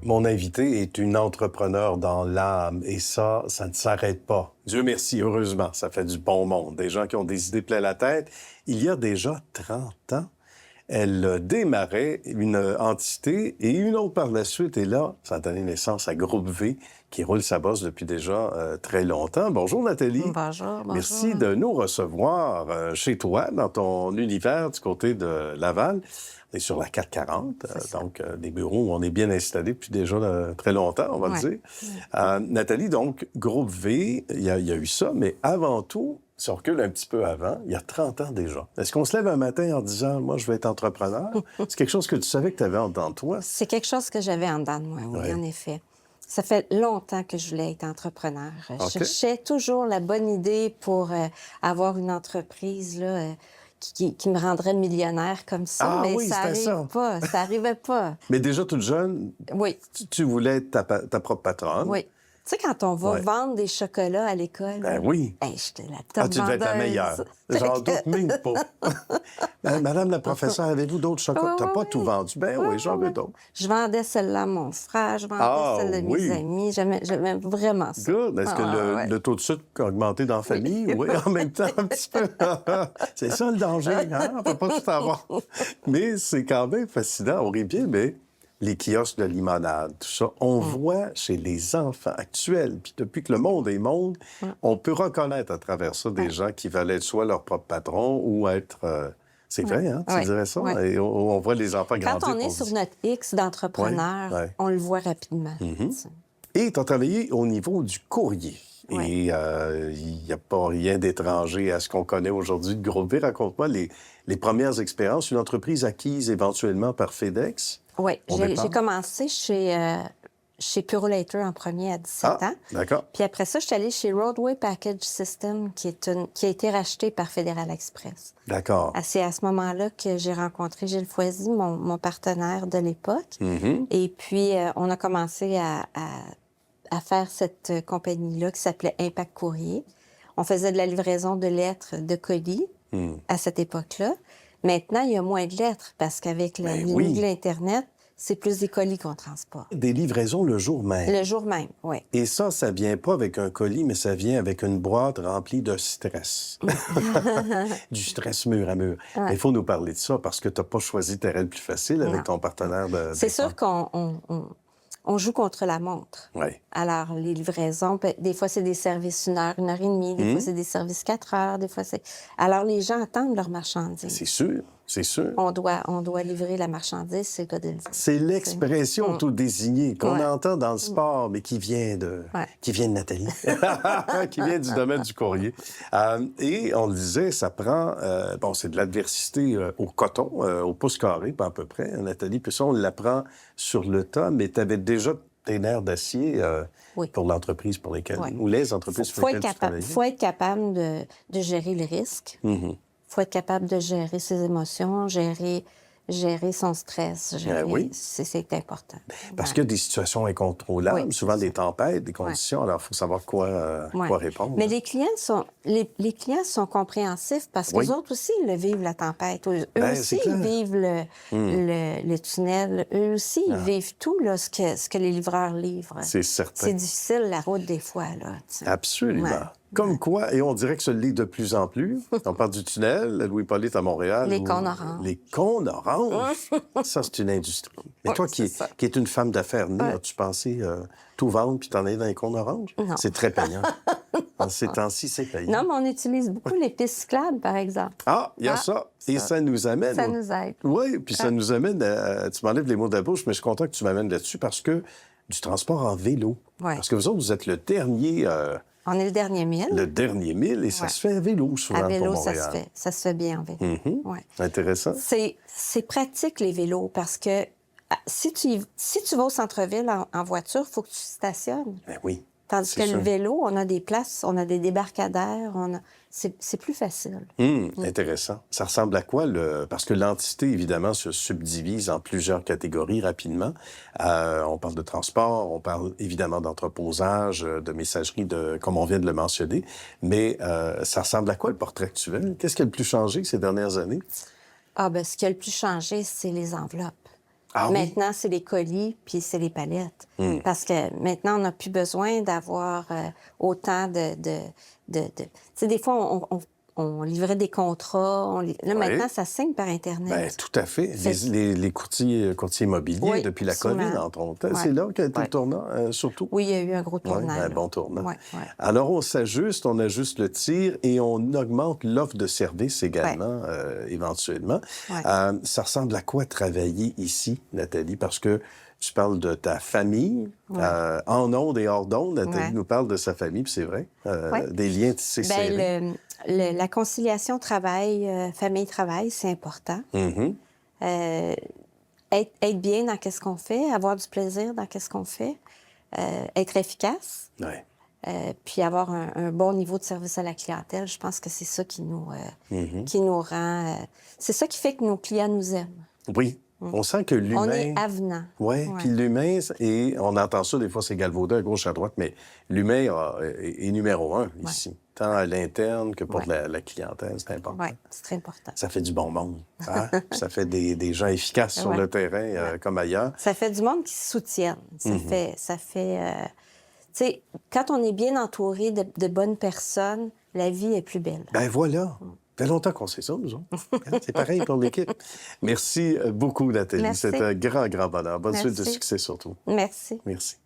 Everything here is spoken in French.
Mon invité est une entrepreneure dans l'âme et ça ne s'arrête pas. Dieu merci, heureusement, ça fait du bon monde. Des gens qui ont des idées plein la tête. Il y a déjà 30 ans, elle démarrait une entité et une autre par la suite. Et là, ça a donné naissance à Groupe V qui roule sa bosse depuis déjà très longtemps. Bonjour Nathalie. Bonjour, bonjour. Merci de nous recevoir chez toi, dans ton univers du côté de Laval. On est sur la 440, donc des bureaux où on est bien installé depuis déjà très longtemps, on va le dire. Nathalie, donc, Groupe V, il y a eu ça, mais avant tout, si on recule un petit peu avant, il y a 30 ans déjà. Est-ce qu'on se lève un matin en disant « Moi, je vais être entrepreneur », c'est quelque chose que tu savais que tu avais en dedans de toi? C'est quelque chose que j'avais en dedans de moi, oui, en effet. Ça fait longtemps que je voulais être entrepreneur. Je cherchais toujours la bonne idée pour avoir une entreprise là, qui me rendrait millionnaire comme ça, mais ça n'arrive pas, ça n'arrivait pas. Mais déjà toute jeune, oui. tu voulais être ta propre patronne. Oui. Tu sais, quand on va vendre des chocolats à l'école, oui. J'étais la top tu devais être la meilleure. J'en doute même pas. Madame la professeure, avez-vous d'autres chocolats? T'as pas tout vendu? Oui, j'en veux d'autres. Je vendais celle-là à mon frère, je vendais celle de mes amis. J'aimais vraiment ça. Good. Est-ce que le taux de sucre a augmenté dans la famille? Oui, en même temps, un petit peu. C'est ça le danger, hein? On peut pas tout avoir. Mais c'est quand même fascinant. On rit bien, mais les kiosques de limonade, tout ça, on voit chez les enfants actuels, puis depuis que le monde est monde, on peut reconnaître à travers ça des gens qui veulent être soit leur propre patron ou être... c'est vrai, hein? Tu dirais ça? Et on voit les enfants grandir. Quand on est sur notre X d'entrepreneur, on le voit rapidement. Et tu as travaillé au niveau du courrier. Et il n'y a pas rien d'étranger à ce qu'on connaît aujourd'hui de Groupe V. Raconte-moi les premières expériences, une entreprise acquise éventuellement par FedEx. Oui, j'ai commencé chez Purolator en premier à 17 ans. D'accord. Puis après ça, je suis allée chez Roadway Package System, qui a été racheté par Fédéral Express. D'accord. C'est à ce moment-là que j'ai rencontré Gilles Foisy, mon partenaire de l'époque. Et puis, on a commencé à faire cette compagnie-là qui s'appelait Impact Courrier. On faisait de la livraison de lettres, de colis à cette époque-là. Maintenant, il y a moins de lettres parce qu'avec la ligne de l'Internet, c'est plus des colis qu'on transporte. Des livraisons le jour même. Le jour même, oui. Et ça vient pas avec un colis, mais ça vient avec une boîte remplie de stress. Du stress mur à mur. Il faut nous parler de ça parce que tu n'as pas choisi le terrain le plus facile avec ton partenaire de... C'est sûr qu'on joue contre la montre. Alors, les livraisons, des fois, c'est des services 1 heure, 1 heure et demie. Des fois, c'est des services 4 heures. Des fois, c'est... Alors, les gens attendent leur marchandise. C'est sûr, c'est sûr. On doit livrer la marchandise, c'est le cas de le dire. C'est l'expression tout désignée qu'on entend dans le sport, mais qui vient de Nathalie, qui vient du domaine du courrier. Et on le disait, ça prend... c'est de l'adversité au coton, au pouce carré, pas à peu près, Nathalie. Puis ça, on l'apprend sur le tas, mais tu avais déjà tes nerfs d'acier pour l'entreprise pour lesquelles... ou les entreprises pour lesquelles tu travaillais. Il faut être capable de gérer les risques. Il faut être capable de gérer ses émotions, gérer son stress. C'est important. Parce qu'il y a des situations incontrôlables, souvent des tempêtes, des conditions. Alors, il faut savoir quoi répondre. Mais les clients sont compréhensifs parce qu'eux autres aussi, ils le vivent, la tempête. Eux aussi, ils vivent le tunnel. Eux aussi, ils vivent tout là, ce que les livreurs livrent. C'est certain. C'est difficile, la route, des fois. Là, absolument. Comme quoi, et on dirait que ça le lit de plus en plus. On parle du tunnel, Louis-Hippolyte à Montréal. Les cônes oranges. Les cônes oranges. Ça, c'est une industrie. Mais toi, qui es une femme d'affaires née, as-tu pensé tout vendre puis t'en aller dans les cônes oranges? Non. C'est très payant. En ces temps-ci, c'est payant. Non, mais on utilise beaucoup les pistes cyclables, par exemple. Il y a ça. Et ça nous amène... Ça nous aide. Oui, puis ça nous amène... tu m'enlèves les mots de la bouche, mais je suis content que tu m'amènes là-dessus parce que du transport en vélo. Parce que vous autres, vous êtes le dernier... on est le dernier 1000. Le dernier 1000, et ça se fait à vélo, souvent, à vélo, pour Montréal. Ça se fait bien en vélo. Intéressant. C'est pratique, les vélos, parce que si tu vas au centre-ville en voiture, il faut que tu stationnes. Oui. Tandis que le vélo, on a des places, on a des débarcadères, c'est plus facile. Intéressant. Ça ressemble à quoi? Parce que l'entité, évidemment, se subdivise en plusieurs catégories rapidement. On parle de transport, on parle évidemment d'entreposage, de messagerie, comme on vient de le mentionner. Mais ça ressemble à quoi, le portrait actuel? Qu'est-ce qui a le plus changé ces dernières années? Ce qui a le plus changé, c'est les enveloppes. Ah oui? Maintenant, c'est les colis, puis c'est les palettes. Parce que maintenant, on n'a plus besoin d'avoir autant Tu sais, des fois, on livrait des contrats. Là, maintenant, ça signe par Internet. Bien, tout à fait. Les courtiers immobiliers, Oui, depuis la absolument. COVID, entre autres. Ouais. C'est là qu'a été Ouais. le tournant, surtout. Oui, il y a eu un gros Oui, tournant. un là. bon tournant. Ouais, ouais. Alors, on s'ajuste, on ajuste le tir et on augmente l'offre de services également, éventuellement. Ouais. Ça ressemble à quoi travailler ici, Nathalie? Parce que tu parles de ta famille, en ondes et hors d'ondes. Nathalie nous parle de sa famille, puis c'est vrai, des liens tissés serrés. La conciliation famille-travail, c'est important. Être bien dans ce qu'on fait, avoir du plaisir dans ce qu'on fait, être efficace, puis avoir un bon niveau de service à la clientèle. Je pense que c'est ça qui nous rend... c'est ça qui fait que nos clients nous aiment. Oui. On sent que l'humain... On est avenant. Oui, puis l'humain, et on entend ça, des fois, c'est galvaudé à gauche, à droite, mais l'humain est numéro un ici, tant à l'interne que pour la clientèle, c'est important. Oui, c'est très important. Ça fait du bon monde, hein? Ça fait des gens efficaces sur le terrain, comme ailleurs. Ça fait du monde qui se soutiennent. Ça fait tu sais, quand on est bien entouré de bonnes personnes, la vie est plus belle. Ben voilà. Ça fait longtemps qu'on sait ça, nous autres. C'est pareil pour l'équipe. Merci beaucoup, Nathalie. Merci. C'est un grand, grand bonheur. Bonne Merci. suite de succès surtout. Merci. Merci.